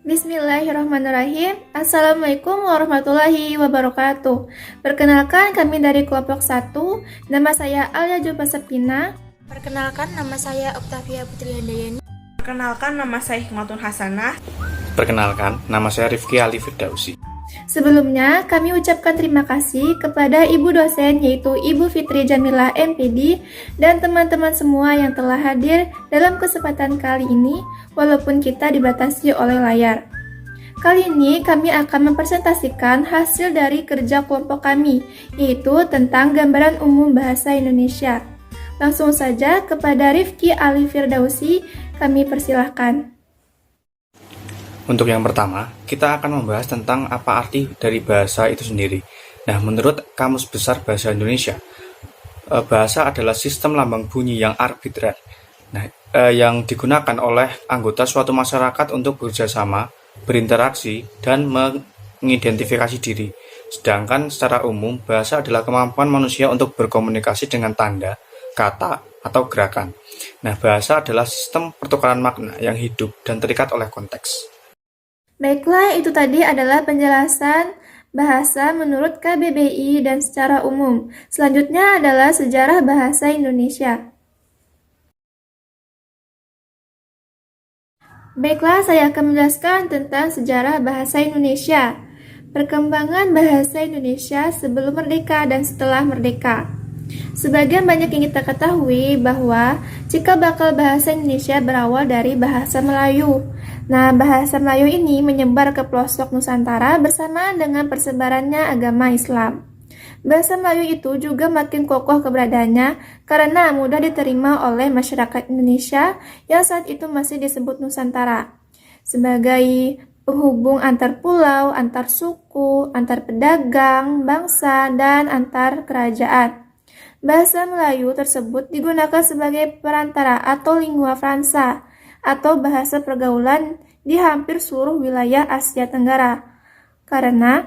Bismillahirrahmanirrahim. Assalamualaikum warahmatullahi wabarakatuh. Perkenalkan, kami dari kelompok 1. Nama saya Alia Julfa Septina. Perkenalkan, nama saya Oktavia Putri Handayani. Perkenalkan, nama saya Hikmatun Hasanah. Perkenalkan, nama saya Rifki Ali Firdausi. Sebelumnya, kami ucapkan terima kasih kepada Ibu dosen yaitu Ibu Fitri Jamilah MPD dan teman-teman semua yang telah hadir dalam kesempatan kali ini walaupun kita dibatasi oleh layar. Kali ini kami akan mempresentasikan hasil dari kerja kelompok kami, yaitu tentang gambaran umum bahasa Indonesia. Langsung saja kepada Rifki Ali Firdausi, kami persilahkan. Untuk yang pertama, kita akan membahas tentang apa arti dari bahasa itu sendiri. Nah, menurut Kamus Besar Bahasa Indonesia, bahasa adalah sistem lambang bunyi yang arbitrer. Nah, yang digunakan oleh anggota suatu masyarakat untuk bekerjasama, berinteraksi, dan mengidentifikasi diri. Sedangkan secara umum, bahasa adalah kemampuan manusia untuk berkomunikasi dengan tanda, kata, atau gerakan. Nah, bahasa adalah sistem pertukaran makna yang hidup dan terikat oleh konteks. Baiklah, itu tadi adalah penjelasan bahasa menurut KBBI dan secara umum. Selanjutnya adalah sejarah bahasa Indonesia. Baiklah, saya akan menjelaskan tentang sejarah bahasa Indonesia. Perkembangan bahasa Indonesia sebelum merdeka dan setelah merdeka. Sebagian banyak yang kita ketahui bahwa cikal bakal bahasa Indonesia berawal dari bahasa Melayu. Nah, bahasa Melayu ini menyebar ke pelosok Nusantara bersamaan dengan persebarannya agama Islam. Bahasa Melayu itu juga makin kokoh keberadaannya karena mudah diterima oleh masyarakat Indonesia yang saat itu masih disebut Nusantara. Sebagai penghubung antar pulau, antar suku, antar pedagang, bangsa, dan antar kerajaan. Bahasa Melayu tersebut digunakan sebagai perantara atau lingua franca atau bahasa pergaulan di hampir seluruh wilayah Asia Tenggara. Karena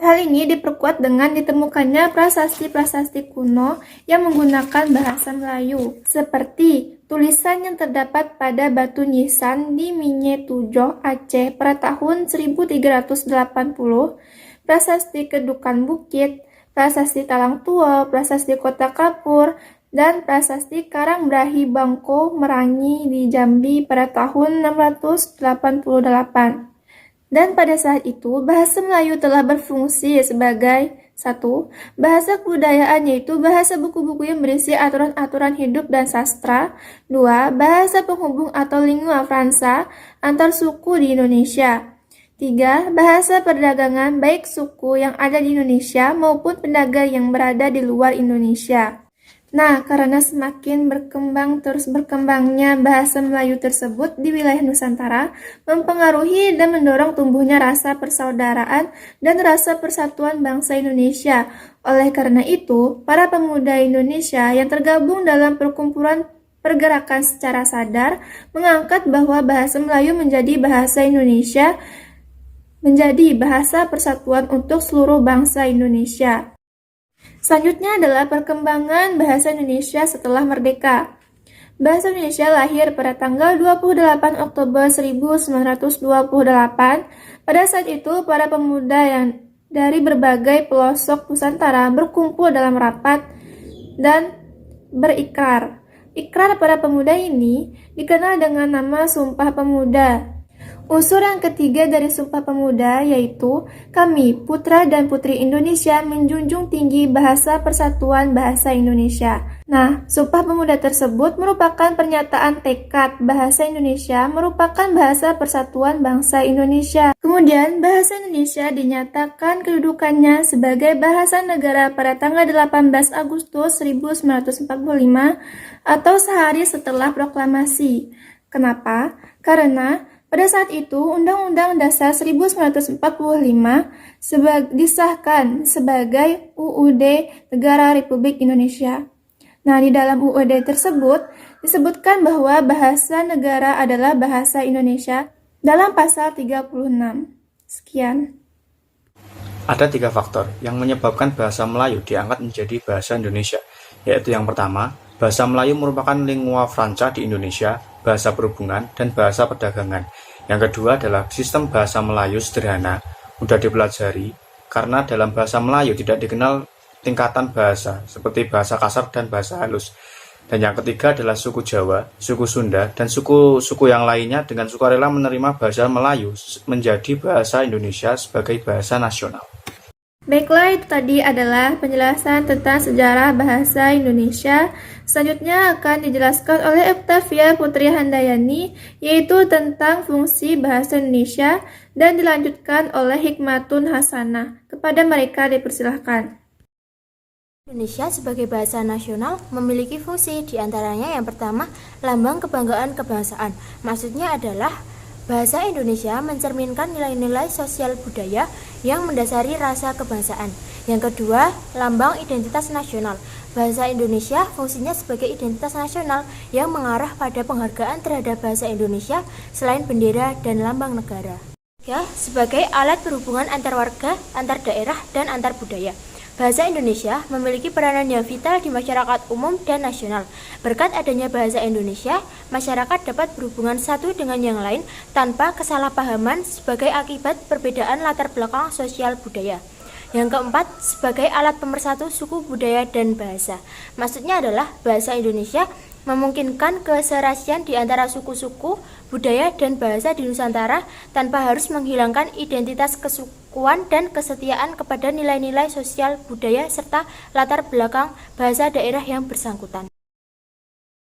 hal ini diperkuat dengan ditemukannya prasasti-prasasti kuno yang menggunakan bahasa Melayu, seperti tulisan yang terdapat pada batu nisan di Minye Tujoh, Aceh pada tahun 1380, prasasti Kedukan Bukit, prasasti Talang Tua, prasasti Kota Kapur, dan prasasti Karangbrahi Bangko Merangi di Jambi pada tahun 688. Dan pada saat itu, bahasa Melayu telah berfungsi sebagai 1. Bahasa kebudayaan, yaitu bahasa buku-buku yang berisi aturan-aturan hidup dan sastra. 2. Bahasa penghubung atau lingua franca antar suku di Indonesia. 3. Bahasa perdagangan baik suku yang ada di Indonesia maupun pedagang yang berada di luar Indonesia. Nah, karena semakin terus berkembangnya bahasa Melayu tersebut di wilayah Nusantara, mempengaruhi dan mendorong tumbuhnya rasa persaudaraan dan rasa persatuan bangsa Indonesia. Oleh karena itu, para pemuda Indonesia yang tergabung dalam perkumpulan pergerakan secara sadar mengangkat bahwa bahasa Melayu menjadi bahasa Indonesia, menjadi bahasa persatuan untuk seluruh bangsa Indonesia. Selanjutnya adalah perkembangan bahasa Indonesia setelah merdeka. Bahasa Indonesia lahir pada tanggal 28 Oktober 1928. Pada saat itu, para pemuda yang dari berbagai pelosok Nusantara berkumpul dalam rapat dan berikrar. Ikrar para pemuda ini dikenal dengan nama Sumpah Pemuda. Unsur yang ketiga dari Sumpah Pemuda yaitu kami, putra dan putri Indonesia, menjunjung tinggi bahasa persatuan bahasa Indonesia. Nah, Sumpah Pemuda tersebut merupakan pernyataan tekad bahasa Indonesia merupakan bahasa persatuan bangsa Indonesia. Kemudian, bahasa Indonesia dinyatakan kedudukannya sebagai bahasa negara pada tanggal 18 Agustus 1945 atau sehari setelah proklamasi. Kenapa? Karena pada saat itu, Undang-Undang Dasar 1945 disahkan sebagai UUD Negara Republik Indonesia. Nah, di dalam UUD tersebut disebutkan bahwa bahasa negara adalah bahasa Indonesia dalam pasal 36. Sekian. Ada 3 faktor yang menyebabkan bahasa Melayu diangkat menjadi bahasa Indonesia, yaitu yang pertama, bahasa Melayu merupakan lingua franca di Indonesia, bahasa perhubungan, dan bahasa perdagangan. Yang kedua adalah sistem bahasa Melayu sederhana, mudah dipelajari, karena dalam bahasa Melayu tidak dikenal tingkatan bahasa, seperti bahasa kasar dan bahasa halus. Dan yang ketiga adalah suku Jawa, suku Sunda, dan suku-suku yang lainnya dengan sukarela menerima bahasa Melayu menjadi bahasa Indonesia sebagai bahasa nasional. Baiklah, itu tadi adalah penjelasan tentang sejarah bahasa Indonesia. Selanjutnya akan dijelaskan oleh Octavia Putri Handayani, yaitu tentang fungsi bahasa Indonesia, dan dilanjutkan oleh Hikmatun Hasanah. Kepada mereka dipersilahkan. Indonesia sebagai bahasa nasional memiliki fungsi, diantaranya yang pertama, lambang kebanggaan kebangsaan. Maksudnya adalah bahasa Indonesia mencerminkan nilai-nilai sosial budaya yang mendasari rasa kebangsaan. Yang kedua, lambang identitas nasional. Bahasa Indonesia fungsinya sebagai identitas nasional yang mengarah pada penghargaan terhadap bahasa Indonesia selain bendera dan lambang negara. Ya, sebagai alat berhubungan antar warga, antar daerah, dan antar budaya. Bahasa Indonesia memiliki peranan yang vital di masyarakat umum dan nasional. Berkat adanya bahasa Indonesia, masyarakat dapat berhubungan satu dengan yang lain tanpa kesalahpahaman sebagai akibat perbedaan latar belakang sosial budaya. Yang keempat, sebagai alat pemersatu suku, budaya, dan bahasa. Maksudnya adalah bahasa Indonesia memungkinkan keserasian di antara suku-suku, budaya, dan bahasa di Nusantara tanpa harus menghilangkan identitas kesukuan dan kesetiaan kepada nilai-nilai sosial budaya serta latar belakang bahasa daerah yang bersangkutan.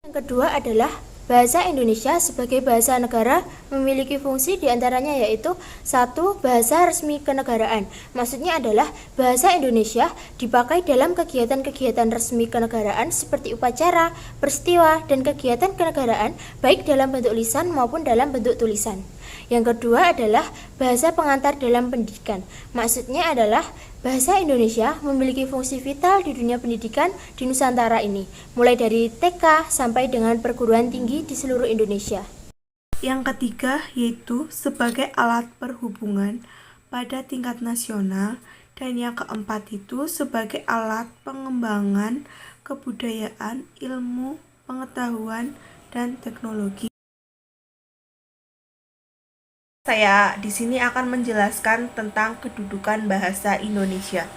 Yang kedua adalah bahasa Indonesia sebagai bahasa negara memiliki fungsi diantaranya yaitu 1. Bahasa resmi kenegaraan. Maksudnya adalah bahasa Indonesia dipakai dalam kegiatan-kegiatan resmi kenegaraan seperti upacara, peristiwa, dan kegiatan kenegaraan baik dalam bentuk lisan maupun dalam bentuk tulisan. Yang kedua adalah bahasa pengantar dalam pendidikan. Maksudnya adalah bahasa Indonesia memiliki fungsi vital di dunia pendidikan di Nusantara ini, mulai dari TK sampai dengan perguruan tinggi di seluruh Indonesia. Yang ketiga yaitu sebagai alat perhubungan pada tingkat nasional, dan yang keempat itu sebagai alat pengembangan kebudayaan, ilmu, pengetahuan, dan teknologi. Saya di sini akan menjelaskan tentang kedudukan bahasa Indonesia.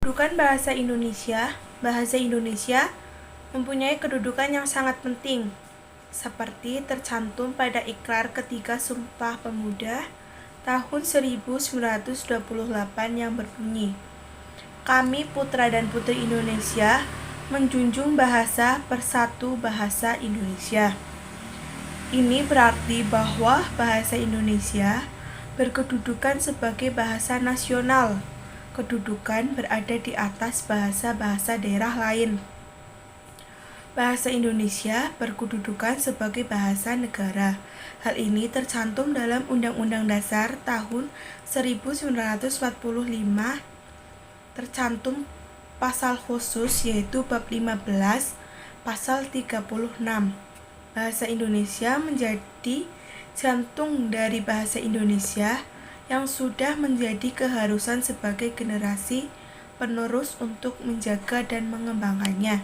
Kedudukan bahasa Indonesia mempunyai kedudukan yang sangat penting, seperti tercantum pada Ikrar Ketiga Sumpah Pemuda tahun 1928 yang berbunyi, "Kami putra dan putri Indonesia menjunjung bahasa persatu bahasa Indonesia." Ini berarti bahwa bahasa Indonesia berkedudukan sebagai bahasa nasional. Kedudukan berada di atas bahasa-bahasa daerah lain. Bahasa Indonesia berkedudukan sebagai bahasa negara. Hal ini tercantum dalam Undang-Undang Dasar tahun 1945, tercantum pasal khusus yaitu bab 15, pasal 36. Bahasa Indonesia menjadi jantung dari bahasa Indonesia yang sudah menjadi keharusan sebagai generasi penerus untuk menjaga dan mengembangkannya.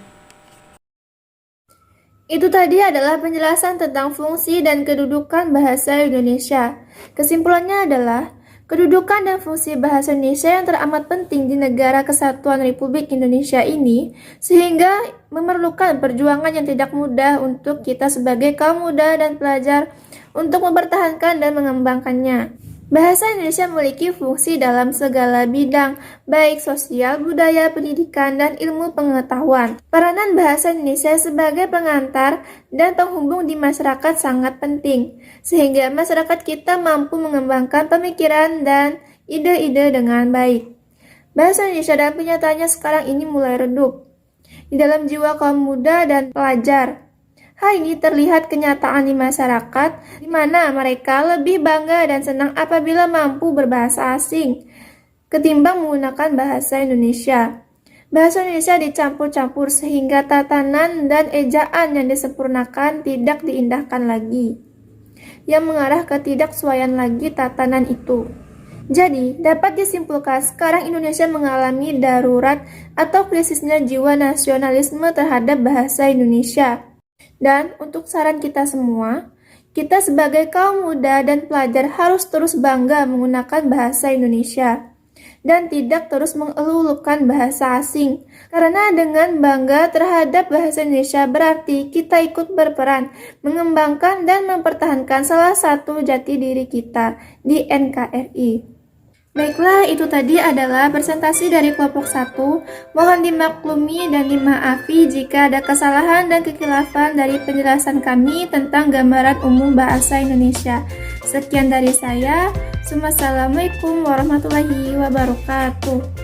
Itu tadi adalah penjelasan tentang fungsi dan kedudukan bahasa Indonesia. Kesimpulannya adalah kedudukan dan fungsi bahasa Indonesia yang teramat penting di negara kesatuan Republik Indonesia ini, sehingga memerlukan perjuangan yang tidak mudah untuk kita sebagai kaum muda dan pelajar untuk mempertahankan dan mengembangkannya. Bahasa Indonesia memiliki fungsi dalam segala bidang, baik sosial, budaya, pendidikan, dan ilmu pengetahuan. Peranan bahasa Indonesia sebagai pengantar dan penghubung di masyarakat sangat penting, sehingga masyarakat kita mampu mengembangkan pemikiran dan ide-ide dengan baik. Bahasa Indonesia dalam kenyataannya sekarang ini mulai redup di dalam jiwa kaum muda dan pelajar. Hal ini terlihat kenyataan di masyarakat, di mana mereka lebih bangga dan senang apabila mampu berbahasa asing, ketimbang menggunakan bahasa Indonesia. Bahasa Indonesia dicampur-campur sehingga tatanan dan ejaan yang disempurnakan tidak diindahkan lagi, yang mengarah ke ketidaksesuaian lagi tatanan itu. Jadi, dapat disimpulkan sekarang Indonesia mengalami darurat atau krisisnya jiwa nasionalisme terhadap bahasa Indonesia. Dan untuk saran kita semua, kita sebagai kaum muda dan pelajar harus terus bangga menggunakan bahasa Indonesia dan tidak terus mengelulukan bahasa asing. Karena dengan bangga terhadap bahasa Indonesia berarti kita ikut berperan mengembangkan dan mempertahankan salah satu jati diri kita di NKRI. Baiklah, itu tadi adalah presentasi dari kelompok 1. Mohon dimaklumi dan dimaafi jika ada kesalahan dan kekhilafan dari penjelasan kami tentang gambaran umum bahasa Indonesia. Sekian dari saya. Wassalamualaikum warahmatullahi wabarakatuh.